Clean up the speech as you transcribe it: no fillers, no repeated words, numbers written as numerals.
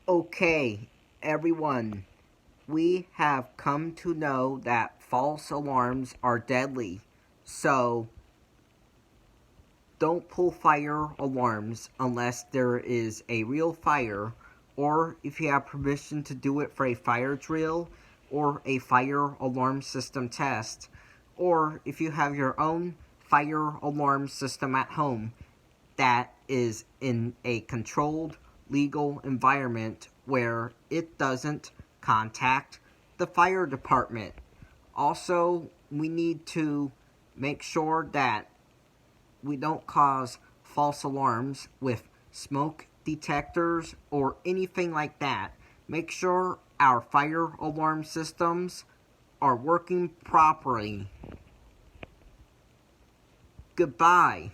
Okay, everyone, we have come to know that false alarms are deadly. So, don't pull fire alarms unless there is a real fire, or if you have permission to do it for a fire drill or a fire alarm system test, or if you have your own fire alarm system at home that is in a controlled, legal environment where it doesn't contact the fire department. Also, we need to make sure that we don't cause false alarms with smoke detectors or anything like that. Make sure our fire alarm systems are working properly. Goodbye.